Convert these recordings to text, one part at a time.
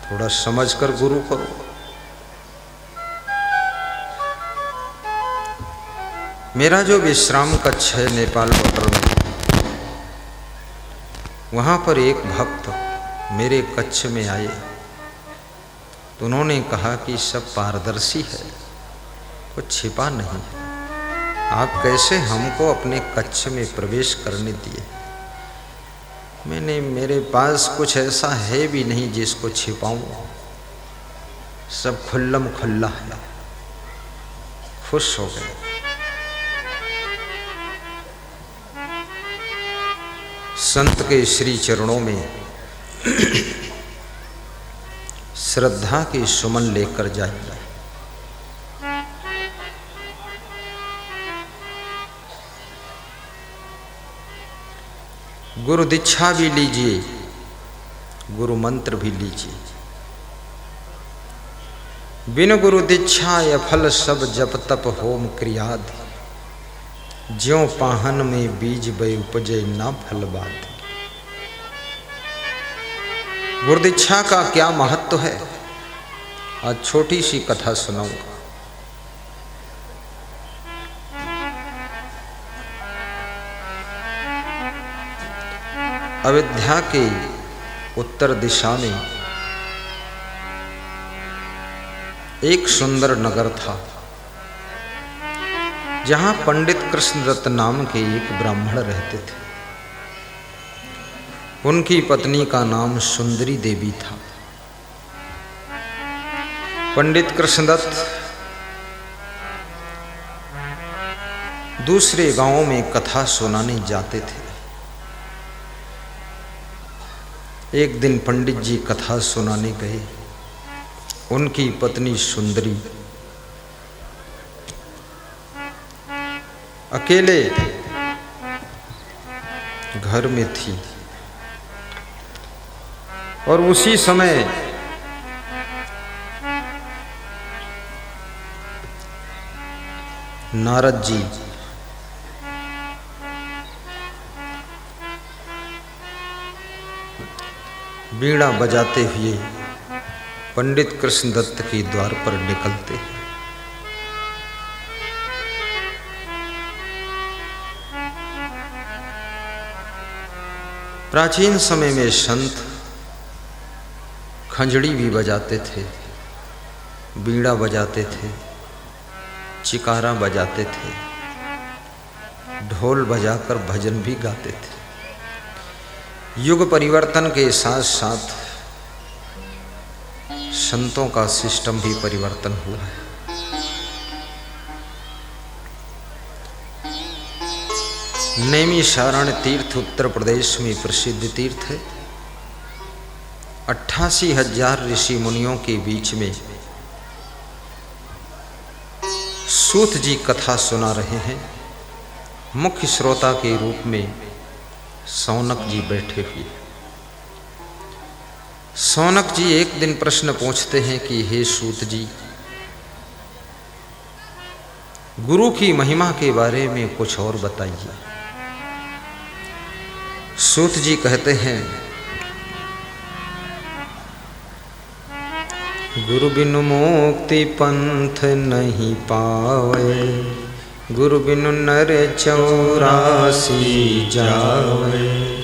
थोड़ा समझकर गुरु करो। मेरा जो विश्राम कक्ष है नेपाल बॉर्डर में, वहाँ पर एक भक्त मेरे कक्ष में आए तो उन्होंने कहा कि सब पारदर्शी है, कुछ छिपा नहीं, आप कैसे हमको अपने कक्ष में प्रवेश करने दिए? मेरे पास कुछ ऐसा है भी नहीं जिसको छिपाऊं, सब खुल्लम खुल्ला है। खुश हो गए। संत के श्री चरणों में श्रद्धा के सुमन लेकर जाइए। गुरु दीक्षा भी लीजिए, गुरु मंत्र भी लीजिए। बिन गुरु दीक्षा या फल सब जप तप होम क्रियाद, ज्यों पाहन में बीज बय उपजे ना फल बात। गुरु दीक्षा का क्या महत्व है, आज छोटी सी कथा सुनाऊंगा। अयोध्या के उत्तर दिशा में एक सुंदर नगर था, जहां पंडित कृष्णदत्त नाम के एक ब्राह्मण रहते थे। उनकी पत्नी का नाम सुंदरी देवी था। पंडित कृष्णदत्त दूसरे गांवों में कथा सुनाने जाते थे। एक दिन पंडित जी कथा सुनाने गए। उनकी पत्नी सुंदरी अकेले घर में थी और उसी समय नारद जी बीड़ा बजाते हुए पंडित कृष्णदत्त के द्वार पर निकलते हैं। प्राचीन समय में संत खंजड़ी भी बजाते थे, बीड़ा बजाते थे, चिकारा बजाते थे, ढोल बजाकर भजन भी गाते थे। युग परिवर्तन के साथ साथ संतों का सिस्टम भी परिवर्तन हुआ है। नैमिषारण्य तीर्थ उत्तर प्रदेश में प्रसिद्ध तीर्थ है। 88,000 ऋषि मुनियों के बीच में सूत जी कथा सुना रहे हैं। मुख्य श्रोता के रूप में सौनक जी बैठे हुए। सौनक जी एक दिन प्रश्न पूछते हैं कि हे सूत जी, गुरु की महिमा के बारे में कुछ और बताइए। सूत जी कहते हैं, गुरु बिनु मुक्ति पंथ नहीं पावे, गुरु बिनु नर 84 जावे,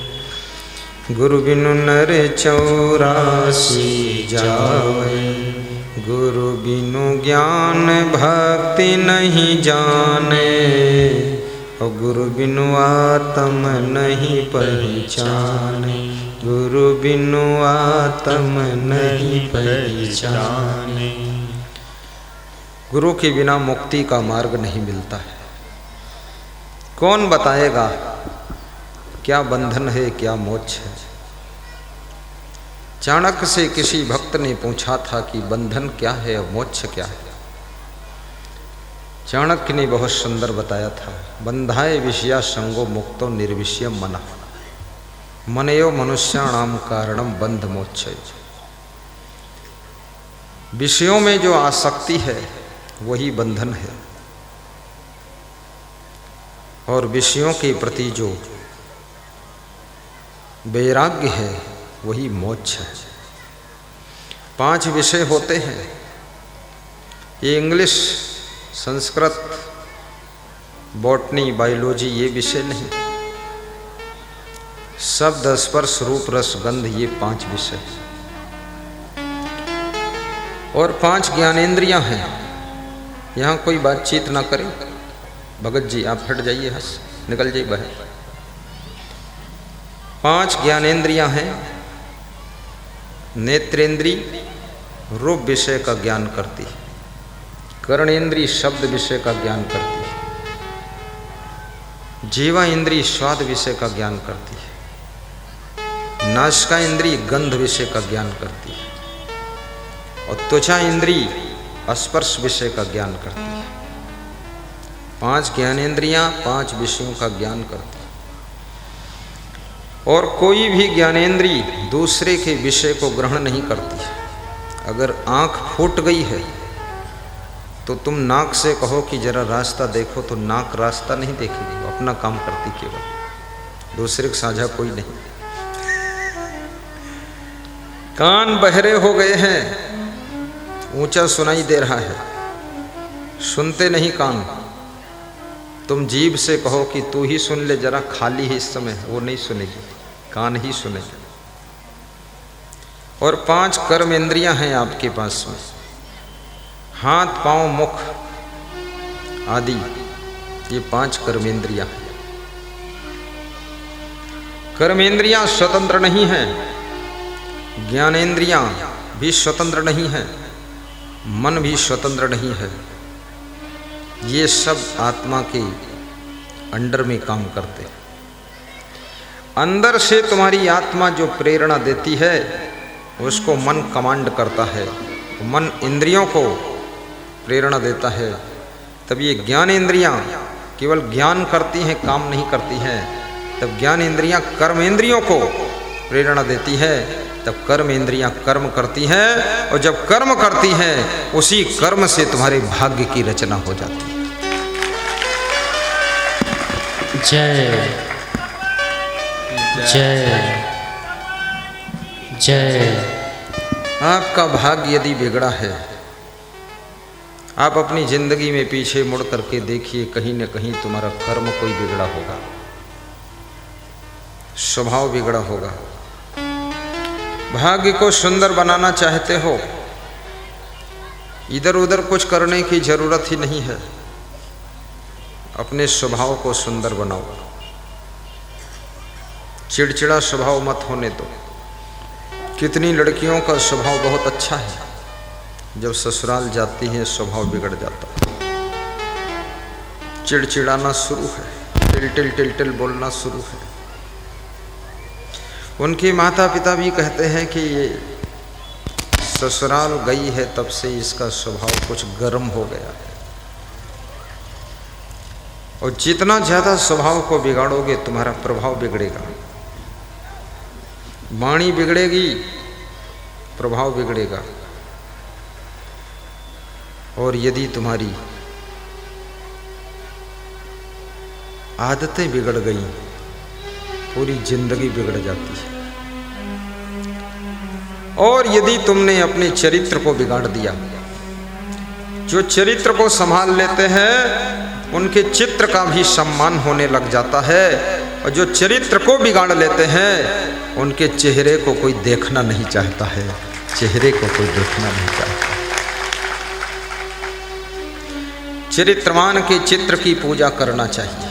गुरु बिनु नर 84 जावे, गुरु बिनु ज्ञान भक्ति नहीं जाने, और गुरु बिनु आत्म नहीं पहचाने, गुरु बिनु आत्म नहीं पहचाने। गुरु के बिना मुक्ति का मार्ग नहीं मिलता है। कौन बताएगा क्या बंधन है, क्या मोक्ष है? चाणक्य से किसी भक्त ने पूछा था कि बंधन क्या है और मोक्ष क्या है? चाणक्य ने बहुत सुंदर बताया था, बंधाए विषया संगो मुक्तो निर्विषयम मना, मनयो मनुष्याणाम कारणम बंध मोक्ष। विषयों में जो आसक्ति है वही बंधन है, और विषयों के प्रति जो वैराग्य है वही मोक्ष है। 5 विषय होते हैं। ये इंग्लिश, संस्कृत, बॉटनी, बायोलॉजी ये विषय नहीं। शब्द, स्पर्श, रूप, रस, गंध ये 5 विषय और 5 ज्ञानेंद्रियां हैं। यहाँ कोई बातचीत ना करे। भगत जी आप हट जाइए, हंस निकल जाइए बाहर। 5 ज्ञानेंद्रियां हैं। नेत्रेंद्री रूप विषय का ज्ञान करती है, कर्णेंद्री शब्द विषय का ज्ञान करती है, जीवा इंद्री स्वाद विषय का ज्ञान करती है, नासिका इंद्री गंध विषय का ज्ञान करती है और त्वचा इंद्री स्पर्श विषय का ज्ञान करती है। 5 ज्ञानेंद्रियां 5 विषयों का ज्ञान करती है और कोई भी ज्ञानेंद्री दूसरे के विषय को ग्रहण नहीं करती है। अगर आंख फूट गई है तो तुम नाक से कहो कि जरा रास्ता देखो, तो नाक रास्ता नहीं देखेगी, वो अपना काम करती केवल, दूसरे का साझा कोई नहीं। कान बहरे हो गए हैं, ऊंचा सुनाई दे रहा है, सुनते नहीं कान। तुम जीभ से कहो कि तू ही सुन ले जरा, खाली ही इस समय, वो नहीं सुनेगी, कान ही सुनेगी। और 5 कर्म इंद्रियां हैं आपके पास में, हाथ, पांव, मुख आदि, ये 5 कर्मेंद्रियां हैं। कर्मेंद्रियां स्वतंत्र नहीं हैं, ज्ञानेंद्रियां भी स्वतंत्र नहीं है, मन भी स्वतंत्र नहीं है। ये सब आत्मा के अंडर में काम करते हैं। अंदर से तुम्हारी आत्मा जो प्रेरणा देती है उसको मन कमांड करता है, मन इंद्रियों को प्रेरणा देता है। तब ये ज्ञान इंद्रियां केवल ज्ञान करती हैं, काम नहीं करती हैं। तब ज्ञान इंद्रियां कर्म इंद्रियों को प्रेरणा देती है, तब कर्म इंद्रियां कर्म करती हैं और जब कर्म करती हैं उसी कर्म से तुम्हारे भाग्य की रचना हो जाती है। जय जय जय। आपका भाग्य यदि बिगड़ा है, आप अपनी जिंदगी में पीछे मुड़ करके देखिए, कहीं न कहीं तुम्हारा कर्म कोई बिगड़ा होगा, स्वभाव बिगड़ा होगा। भाग्य को सुंदर बनाना चाहते हो, इधर उधर कुछ करने की जरूरत ही नहीं है, अपने स्वभाव को सुंदर बनाओ। चिड़चिड़ा स्वभाव मत होने दो। कितनी लड़कियों का स्वभाव बहुत अच्छा है, जब ससुराल जाती हैं स्वभाव बिगड़ जाता है, चिड़चिड़ाना शुरू है, टिल टिल टिल टिल बोलना शुरू है। उनके माता पिता भी कहते हैं कि ये ससुराल गई है तब से इसका स्वभाव कुछ गर्म हो गया है। और जितना ज़्यादा स्वभाव को बिगाड़ोगे तुम्हारा प्रभाव बिगड़ेगा, वाणी बिगड़ेगी, प्रभाव बिगड़ेगा। और यदि तुम्हारी आदतें बिगड़ गई, पूरी जिंदगी बिगड़ जाती है। और यदि तुमने अपने चरित्र को बिगाड़ दिया, जो चरित्र को संभाल लेते हैं उनके चित्र का भी सम्मान होने लग जाता है, और जो चरित्र को बिगाड़ लेते हैं उनके चेहरे को कोई देखना नहीं चाहता है, चेहरे को कोई देखना नहीं चाहता। चरित्रवान के चित्र की पूजा करना चाहिए।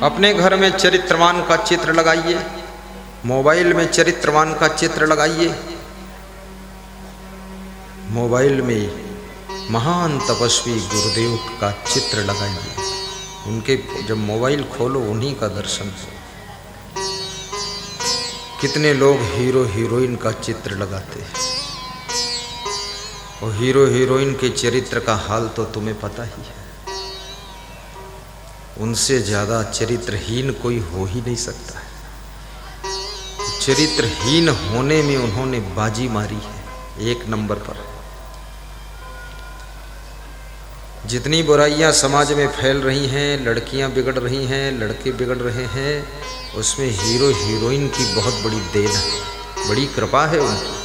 अपने घर में चरित्रवान का चित्र लगाइए, मोबाइल में चरित्रवान का चित्र लगाइए। मोबाइल में महान तपस्वी गुरुदेव का चित्र लगाइए, उनके जब मोबाइल खोलो उन्हीं का दर्शन हो। कितने लोग हीरो हीरोइन का चित्र लगाते हैं, और हीरो हीरोइन के चरित्र का हाल तो तुम्हें पता ही है। उनसे ज़्यादा चरित्रहीन कोई हो ही नहीं सकता है। चरित्रहीन होने में उन्होंने बाजी मारी है 1 नंबर पर। जितनी बुराइयां समाज में फैल रही हैं, लड़कियां बिगड़ रही हैं, लड़के बिगड़ रहे हैं, उसमें हीरो हीरोइन की बहुत बड़ी देन है, बड़ी कृपा है उनकी।